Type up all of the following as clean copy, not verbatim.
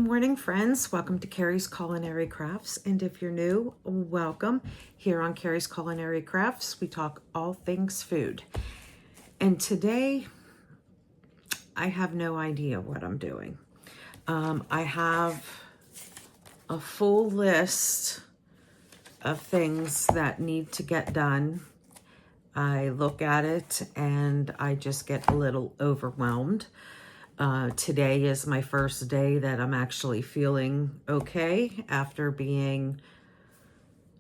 morning, friends. Welcome to Carrie's Culinary Crafts. And if you're new, welcome. Here on Carrie's Culinary Crafts, we talk all things food. And today, I have no idea what I'm doing. I have a full list of things that need to get done. I look at it and I just get a little overwhelmed. Today is my first day that I'm actually feeling okay after being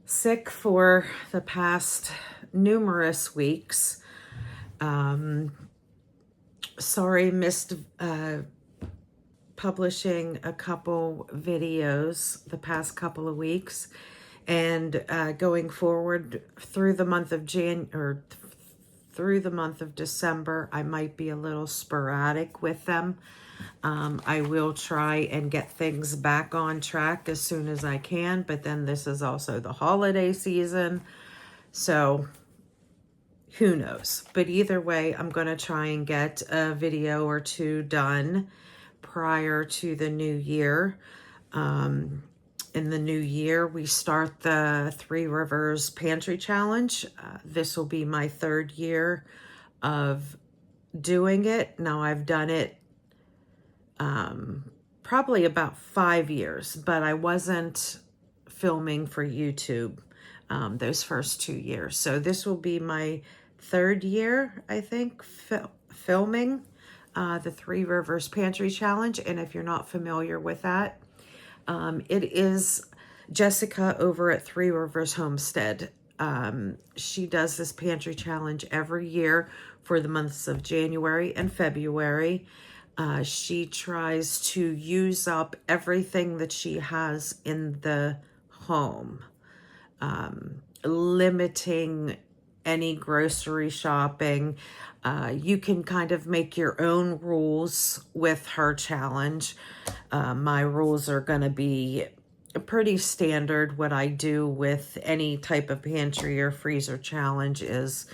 sick for the past numerous weeks. Sorry, missed publishing a couple videos the past couple of weeks, and going forward through the month of through the month of December, I might be a little sporadic with them. I will try and get things back on track as soon as I can, but then this is also the holiday season, so who knows? But either way, I'm going to try and get a video or two done prior to the new year. In the new year, we start the Three Rivers Pantry Challenge. This will be my third year of doing it. Now, I've done it probably about 5 years, but I wasn't filming for YouTube those first 2 years. So this will be my third year, I think, filming the Three Rivers Pantry Challenge. And if you're not familiar with that, it is Jessica over at Three Rivers Homestead. She does this pantry challenge every year for the months of January and February. She tries to use up everything that she has in the home, limiting any grocery shopping. You can kind of make your own rules with her challenge. My rules are going to be pretty standard. What I do with any type of pantry or freezer challenge is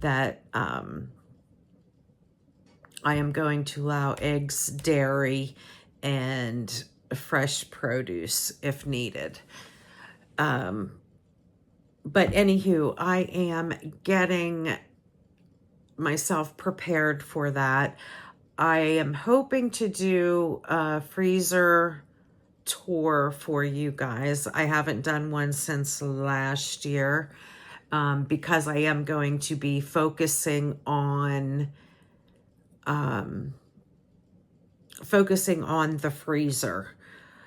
that I am going to allow eggs, dairy, and fresh produce if needed. But anywho, I am getting myself prepared for that. I am hoping to do a freezer tour for you guys. I haven't done one since last year because I am going to be focusing on the freezer.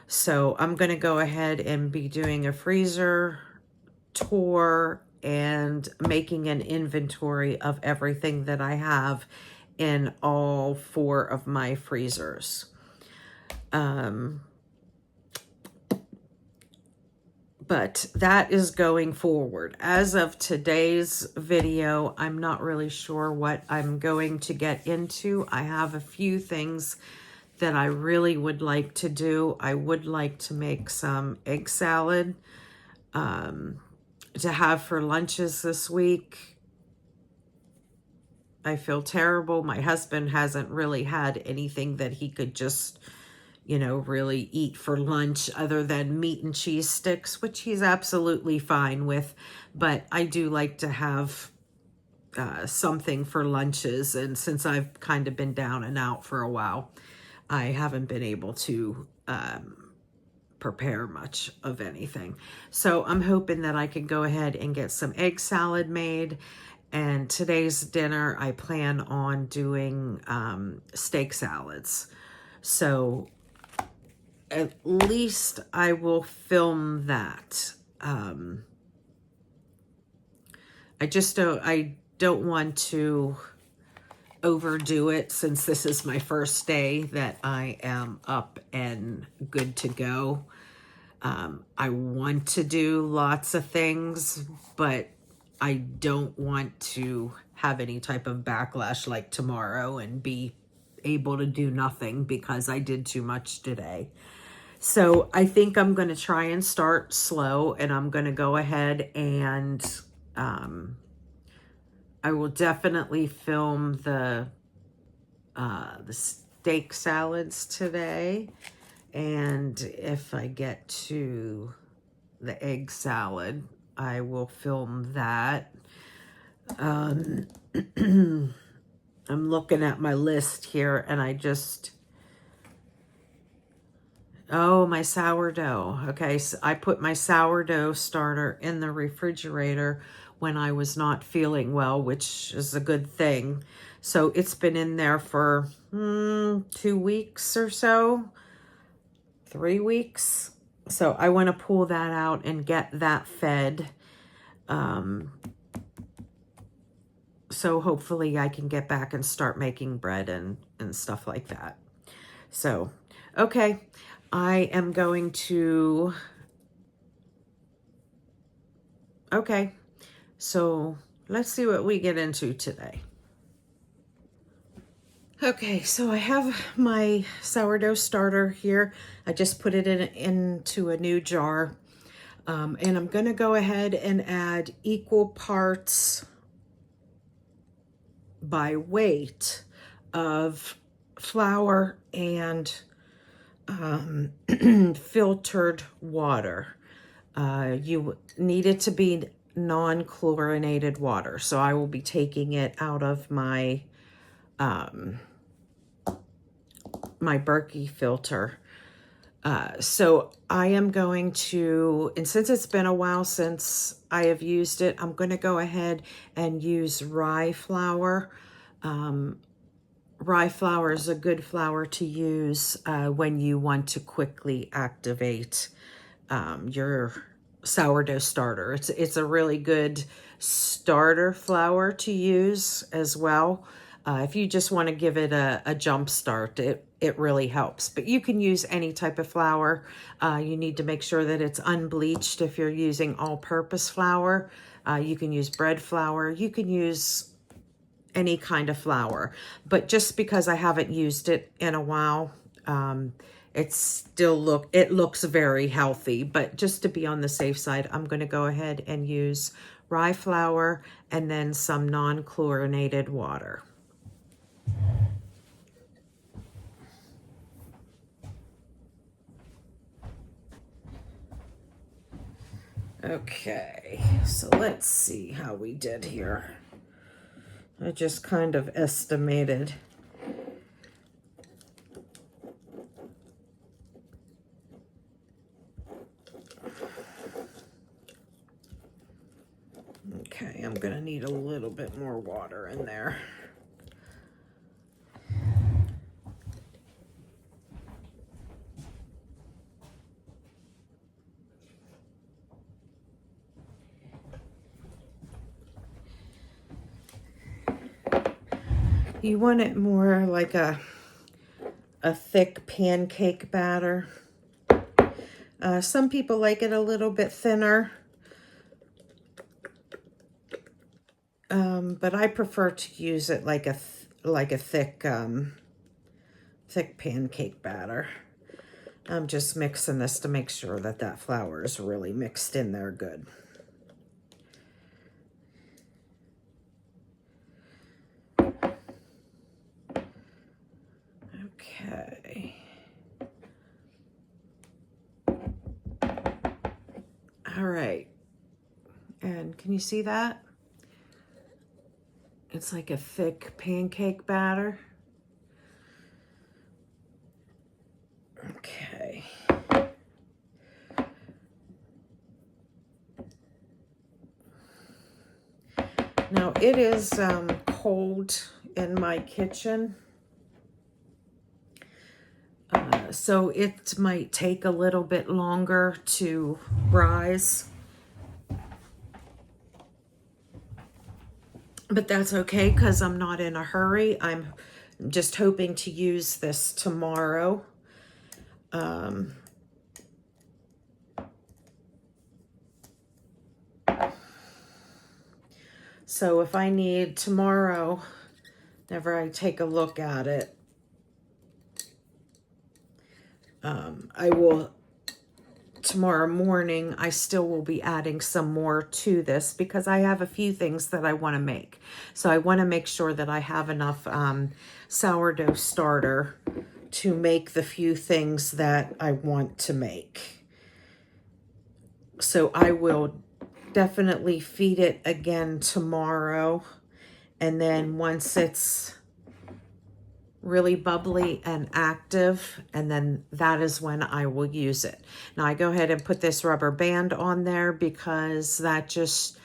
So I'm going to go ahead and be doing a freezer tour and making an inventory of everything that I have in all 4 of my freezers. But that is going forward. As of today's video, I'm not really sure what I'm going to get into. I have a few things that I really would like to do. I would like to make some egg salad to have for lunches this week. I feel terrible. My husband hasn't really had anything that he could just, really eat for lunch other than meat and cheese sticks, which he's absolutely fine with. But I do like to have something for lunches. And since I've kind of been down and out for a while, I haven't been able to prepare much of anything. So I'm hoping that I can go ahead and get some egg salad made. And today's dinner, I plan on doing steak salads. So at least I will film that. I don't want to overdo it since this is my first day that I am up and good to go. I want to do lots of things, but I don't want to have any type of backlash like tomorrow and be able to do nothing because I did too much today. So I think I'm going to try and start slow, and I'm going to go ahead and I will definitely film the steak salads today. And if I get to the egg salad, I will film that. I'm looking at my list here, and oh, my sourdough. Okay, so I put my sourdough starter in the refrigerator when I was not feeling well, which is a good thing. So it's been in there for 2 weeks or so, 3 weeks. So I want to pull that out and get that fed. So hopefully I can get back and start making bread and stuff like that. So, okay, I am going to, okay, so let's see what we get into today. Okay, so I have my sourdough starter here. I just put it into a new jar. And I'm going to go ahead and add equal parts by weight of flour and filtered water. You need it to be non-chlorinated water. So I will be taking it out of my my Berkey filter. So I am going to, and since it's been a while since I have used it, I'm going to go ahead and use rye flour. Rye flour is a good flour to use when you want to quickly activate your sourdough starter. It's a really good starter flour to use as well. If you just want to give it a jump start, it really helps. But you can use any type of flour. You need to make sure that it's unbleached if you're using all-purpose flour. You can use bread flour. You can use any kind of flour. But just because I haven't used it in a while, it looks very healthy. But just to be on the safe side, I'm going to go ahead and use rye flour and then some non-chlorinated water. Okay, so let's see how we did here. I just kind of estimated. Okay, I'm gonna need a little bit more water in there. You want it more like a thick pancake batter. Some people like it a little bit thinner, but I prefer to use it like a thick pancake batter. I'm just mixing this to make sure that flour is really mixed in there good. Okay. All right. And can you see that? It's like a thick pancake batter. Okay. Now it is cold in my kitchen. So it might take a little bit longer to rise. But that's okay because I'm not in a hurry. I'm just hoping to use this tomorrow. So if I need tomorrow, whenever I take a look at it, I will, tomorrow morning, I still will be adding some more to this because I have a few things that I want to make. So I want to make sure that I have enough sourdough starter to make the few things that I want to make. So I will definitely feed it again tomorrow. And then once it's really bubbly and active, and then that is when I will use it. Now I go ahead and put this rubber band on there because that just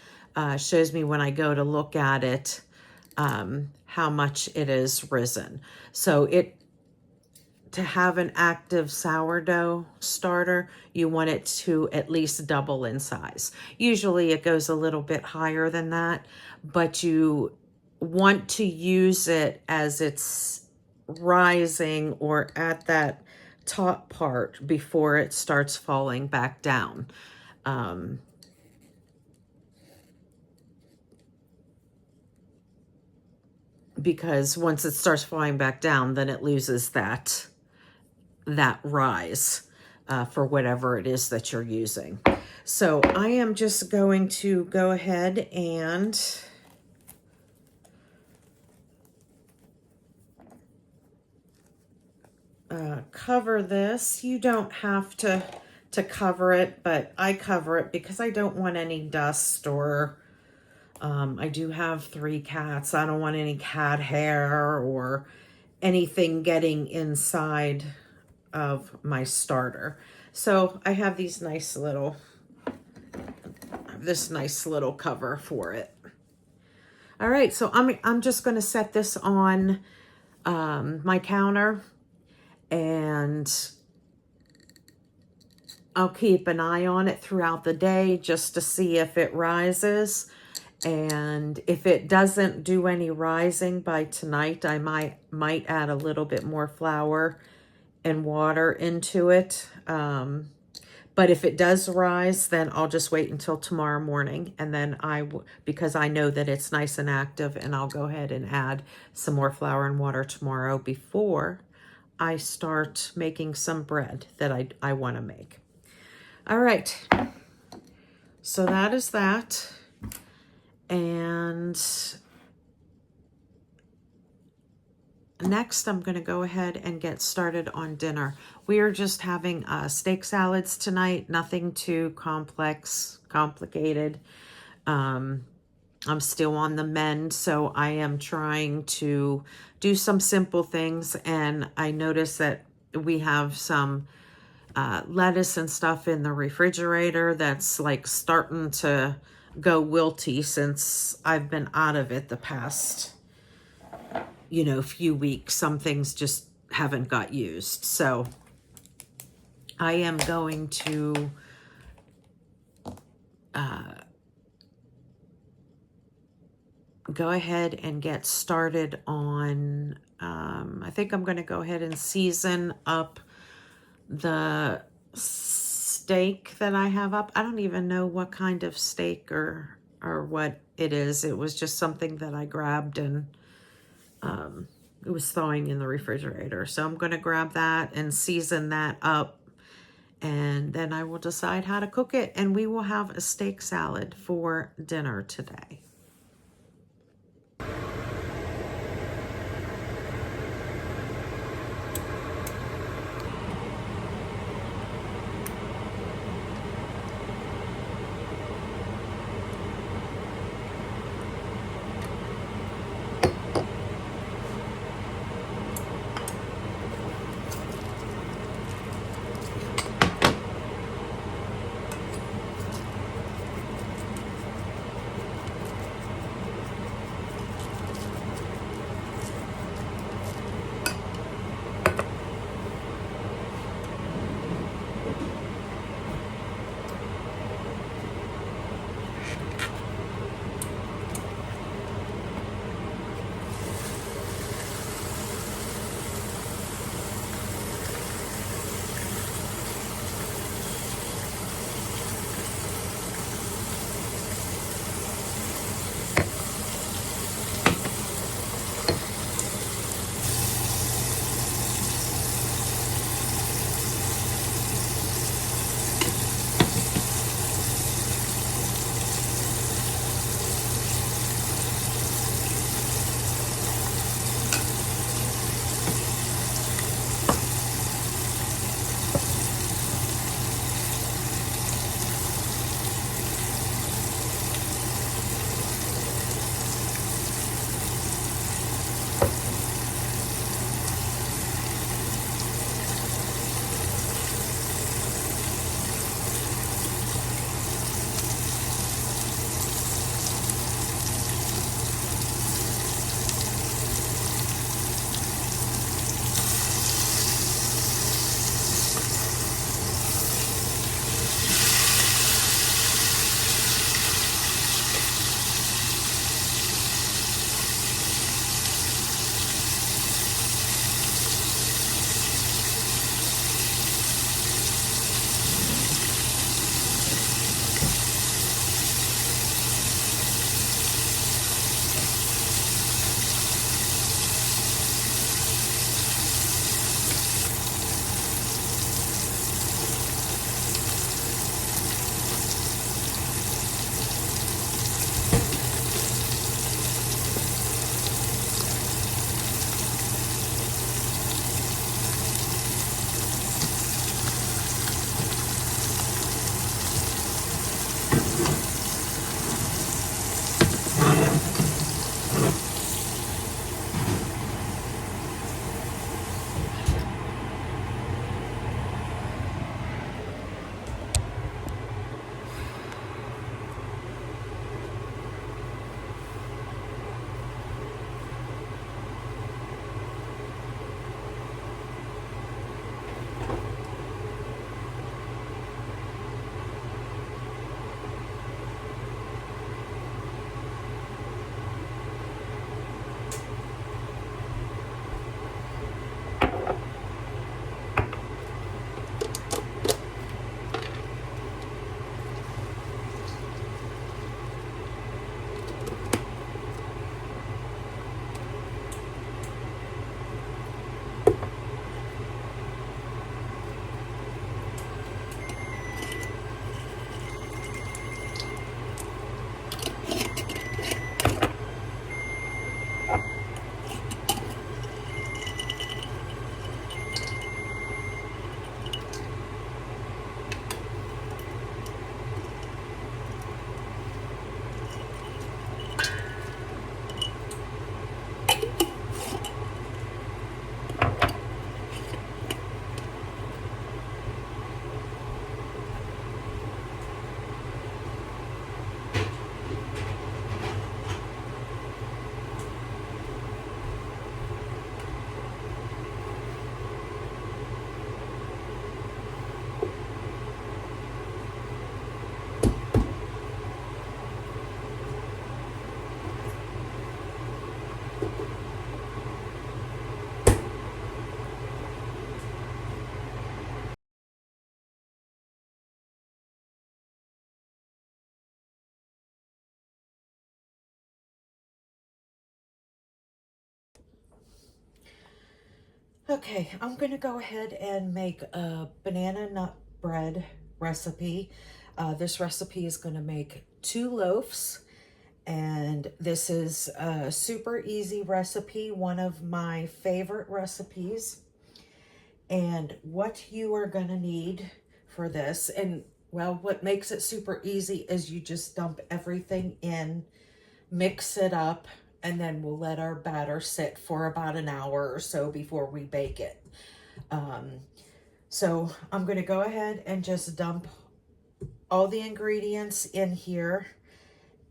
shows me when I go to look at it how much it is risen. So to have an active sourdough starter, you want it to at least double in size. Usually it goes a little bit higher than that, but you want to use it as it's rising or at that top part before it starts falling back down. Because once it starts falling back down, then it loses that rise for whatever it is that you're using. So I am just going to go ahead and cover this. You don't have to cover it, but I cover it because I don't want any dust, or I do have 3 cats. I don't want any cat hair or anything getting inside of my starter. So I have this nice little cover for it. All right, so I'm just going to set this on my counter, and I'll keep an eye on it throughout the day just to see if it rises. And if it doesn't do any rising by tonight, I might add a little bit more flour and water into it. But if it does rise, then I'll just wait until tomorrow morning, and then because I know that it's nice and active, and I'll go ahead and add some more flour and water tomorrow before I start making some bread that I want to make. All right, so that is that. And next, I'm going to go ahead and get started on dinner. We are just having steak salads tonight, nothing too complicated. I'm still on the mend, so I am trying to do some simple things, and I noticed that we have some lettuce and stuff in the refrigerator that's like starting to go wilty since I've been out of it the past, few weeks. Some things just haven't got used. So I am going to go ahead and get started on, I think I'm going to go ahead and season up the steak that I have up. I don't even know what kind of steak or what it is. It was just something that I grabbed, and it was thawing in the refrigerator. So I'm going to grab that and season that up, and then I will decide how to cook it, and we will have a steak salad for dinner today. Okay, I'm going to go ahead and make a banana nut bread recipe. This recipe is going to make 2 loaves, and this is a super easy recipe, one of my favorite recipes. And what you are going to need for this, and well, what makes it super easy is you just dump everything in, mix it up, and then we'll let our batter sit for about an hour or so before we bake it. So I'm going to go ahead and just dump all the ingredients in here.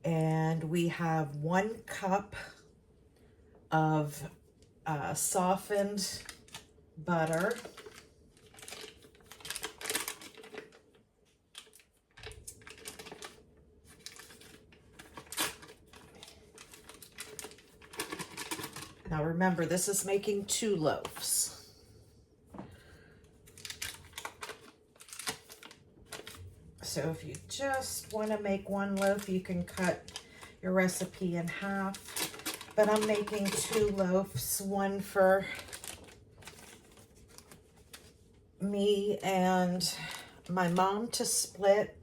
And we have 1 cup of softened butter. Now remember, this is making 2 loaves. So if you just want to make 1 loaf, you can cut your recipe in half. But I'm making 2 loaves, one for me and my mom to split,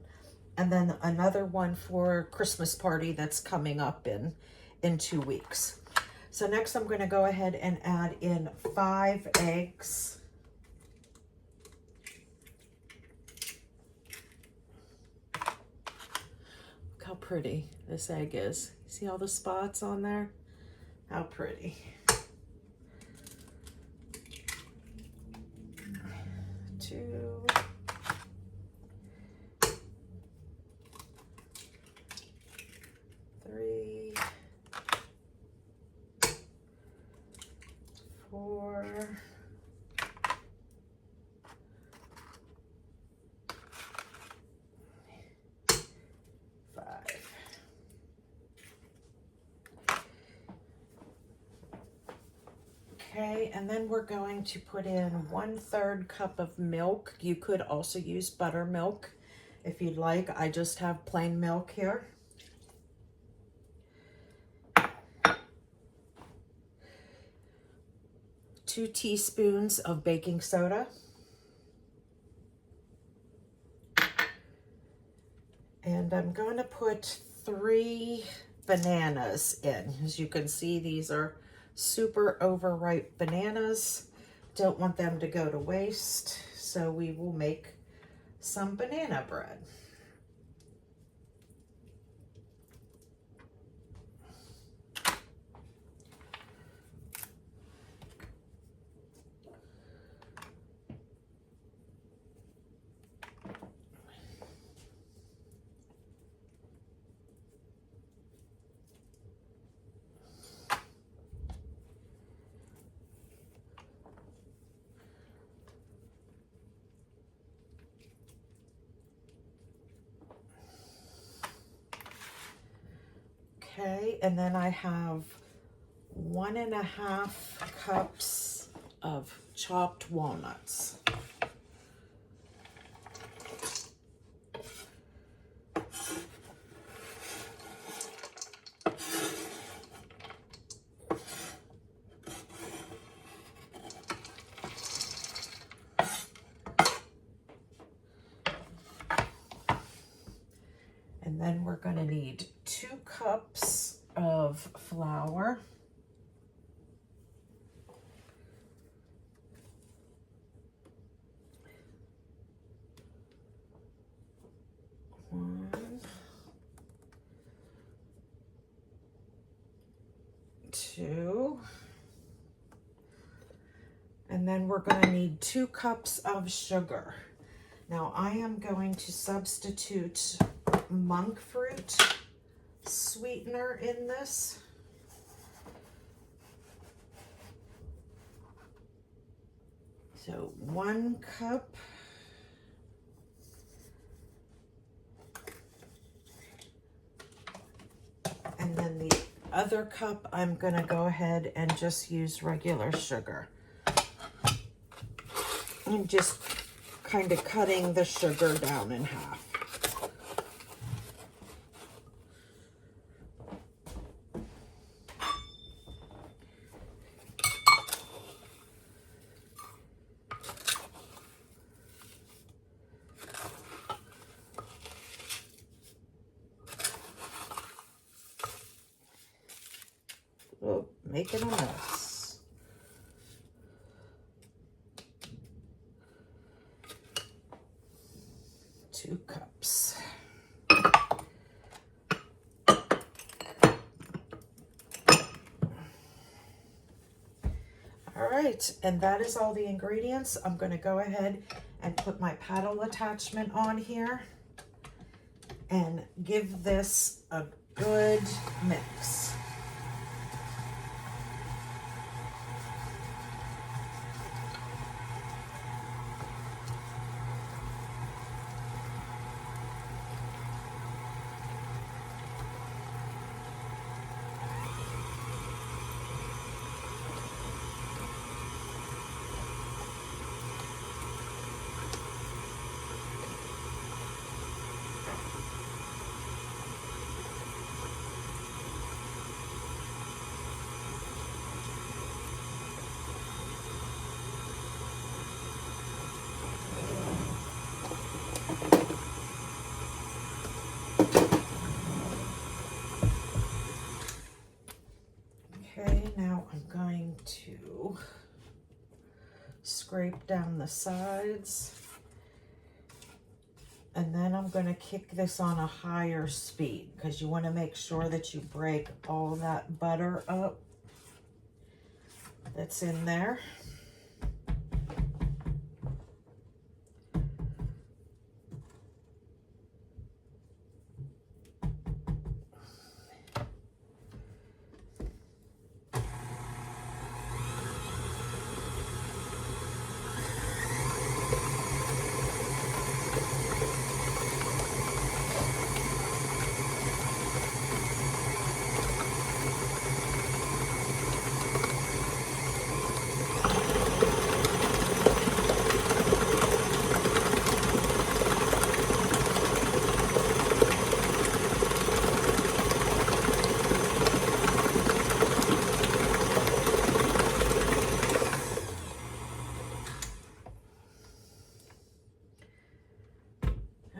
and then another one for a Christmas party that's coming up in 2 weeks. So next I'm going to go ahead and add in 5 eggs. Look how pretty this egg is. See all the spots on there? How pretty. 2, 3, 4, 5. Okay, and then we're going to put in 1/3 cup of milk. You could also use buttermilk if you'd like. I just have plain milk here. 2 teaspoons of baking soda. And I'm going to put 3 bananas in. As you can see, these are super overripe bananas. Don't want them to go to waste, so we will make some banana bread. Okay, and then I have 1.5 cups of chopped walnuts. And then we're going to need 2 cups of flour. One, 2. And then we're going to need 2 cups of sugar. Now I am going to substitute monk fruit sweetener in this. So 1 cup. And then the other cup, I'm going to go ahead and just use regular sugar. I'm just kind of cutting the sugar down in half. making a mess. Two cups. All right, and that is all the ingredients. I'm going to go ahead and put my paddle attachment on here and give this a good mix. Okay, now I'm going to scrape down the sides, and then I'm going to kick this on a higher speed because you want to make sure that you break all that butter up that's in there.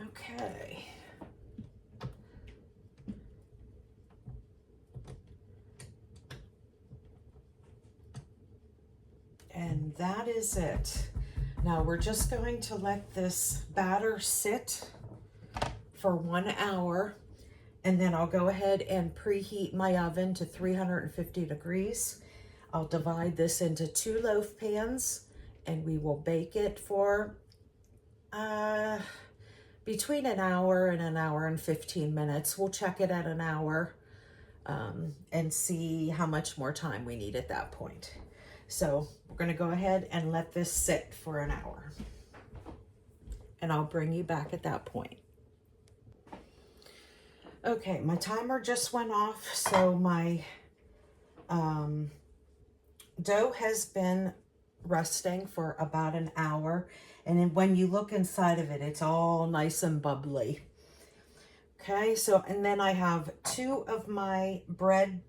Okay. And that is it. Now we're just going to let this batter sit for 1 hour, and then I'll go ahead and preheat my oven to 350 degrees. I'll divide this into 2 loaf pans, and we will bake it for between an hour and an hour and 15 minutes. We'll check it at an hour and see how much more time we need at that point. So we're going to go ahead and let this sit for an hour, and I'll bring you back at that point. Okay, my timer just went off, so my dough has been resting for about an hour, and then when you look inside of it, it's all nice and bubbly. Okay, so, and then I have 2 of my bread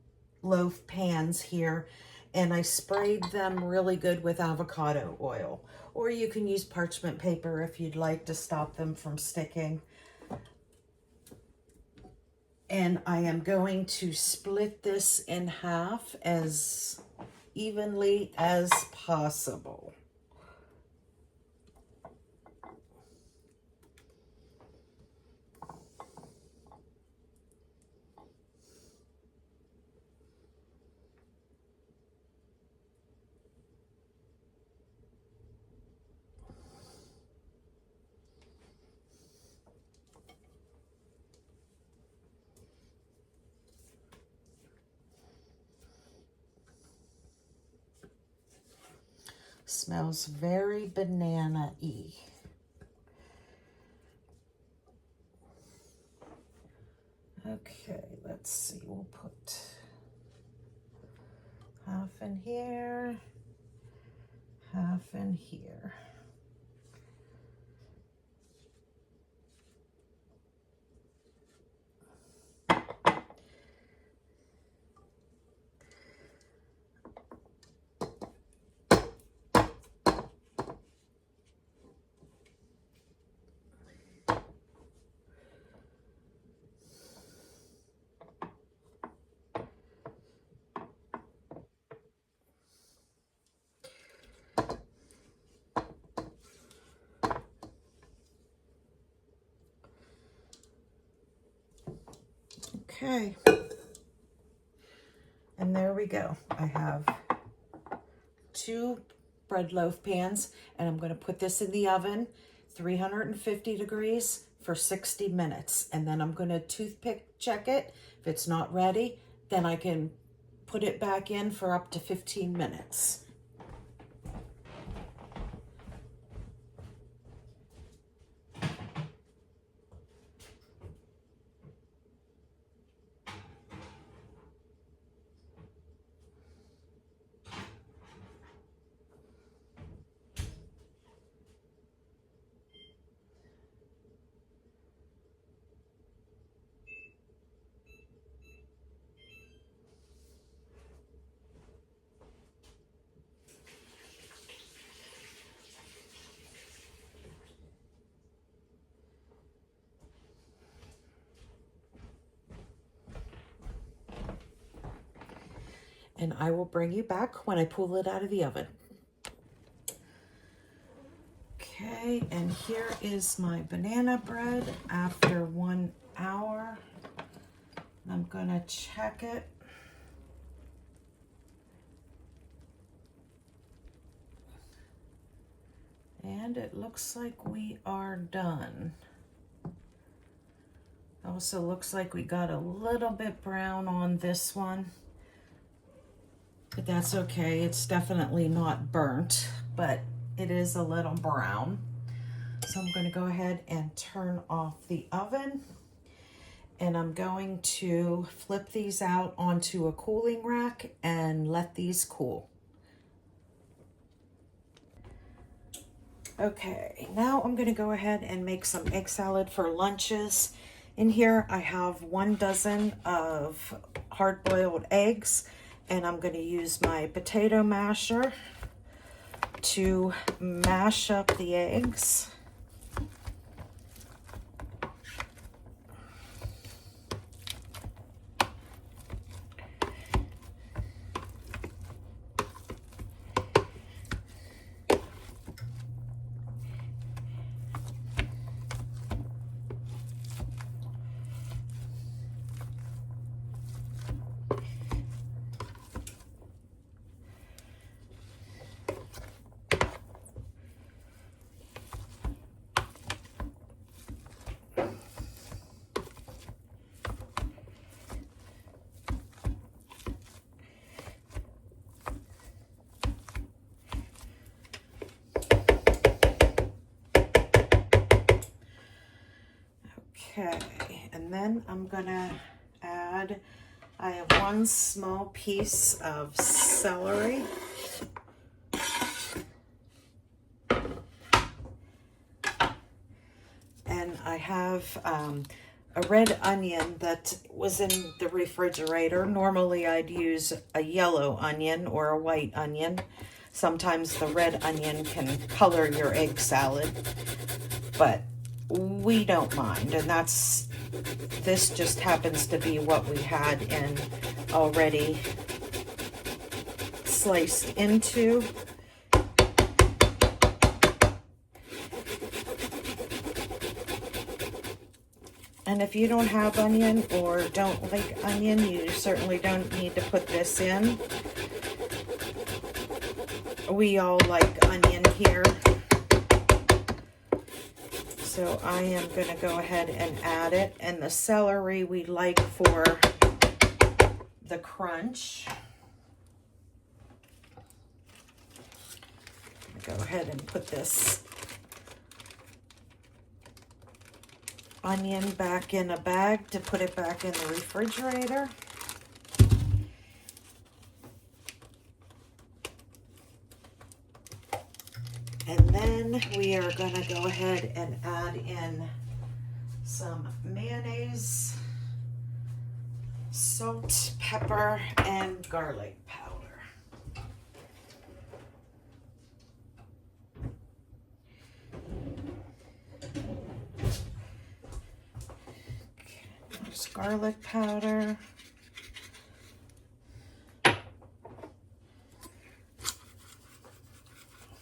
loaf pans here, and I sprayed them really good with avocado oil, or you can use parchment paper if you'd like to stop them from sticking. And I am going to split this in half as evenly as possible. Smells very banana-y. Okay, let's see, we'll put half in here, half in here. Okay. And there we go. I have 2 bread loaf pans, and I'm going to put this in the oven, 350 degrees for 60 minutes. And then I'm going to toothpick check it. If it's not ready, then I can put it back in for up to 15 minutes. And I will bring you back when I pull it out of the oven. Okay, and here is my banana bread after 1 hour. I'm gonna check it. And it looks like we are done. Also looks like we got a little bit brown on this one. But that's okay. It's definitely not burnt, but it is a little brown. So I'm going to go ahead and turn off the oven. And I'm going to flip these out onto a cooling rack and let these cool. Okay, now I'm going to go ahead and make some egg salad for lunches. In here I have 1 dozen of hard-boiled eggs, and I'm going to use my potato masher to mash up the eggs. Okay, and then I'm gonna add, I have 1 small piece of celery. And I have a red onion that was in the refrigerator. Normally I'd use a yellow onion or a white onion. Sometimes the red onion can color your egg salad, but we don't mind. And this just happens to be what we had in already sliced into. And if you don't have onion or don't like onion, you certainly don't need to put this in. We all like onion here. So I am going to go ahead and add it. And the celery we like for the crunch. Go ahead and put this onion back in a bag to put it back in the refrigerator. And then we are going to go ahead and add in some mayonnaise, salt, pepper, and garlic powder. Okay, there's garlic powder.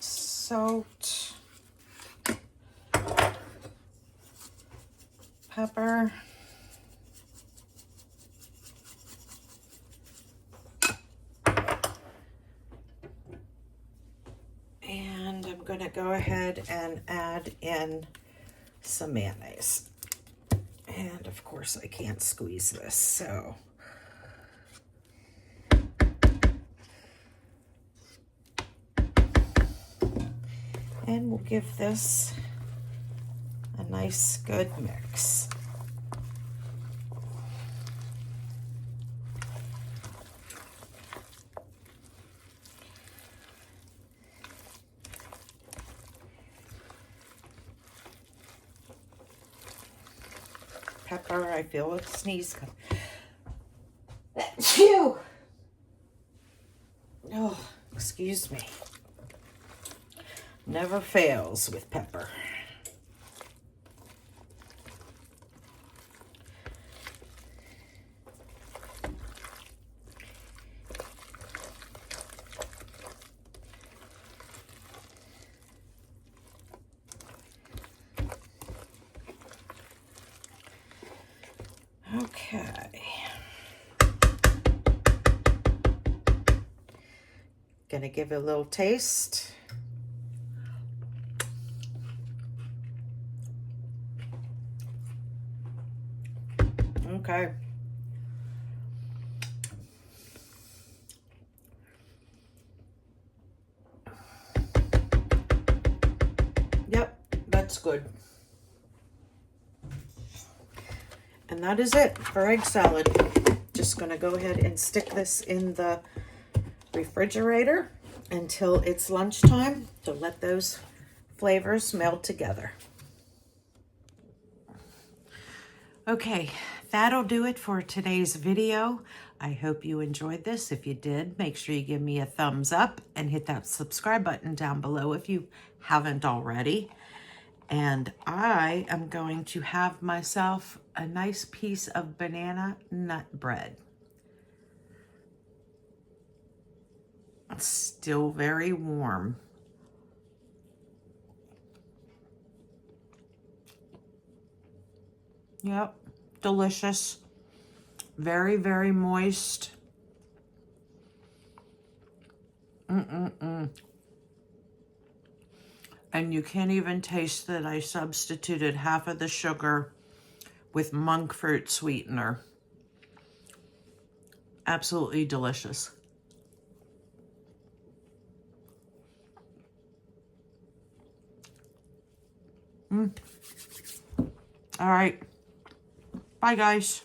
Salt, pepper, going to go ahead and add in some mayonnaise. And of course I can't squeeze this, so. And we'll give this a nice good mix. Pepper, I feel a sneeze come. Phew! Oh, excuse me. Never fails with pepper. Okay. Gonna give it a little taste. Okay. Yep, that's good. And that is it for egg salad. Just gonna go ahead and stick this in the refrigerator until it's lunchtime to let those flavors meld together. Okay, that'll do it for today's video. I hope you enjoyed this. If you did, make sure you give me a thumbs up and hit that subscribe button down below if you haven't already. And I am going to have myself a nice piece of banana nut bread. It's still very warm. Yep, delicious. Very, very moist. And you can't even taste that I substituted half of the sugar with monk fruit sweetener. Absolutely delicious. All right. Bye, guys.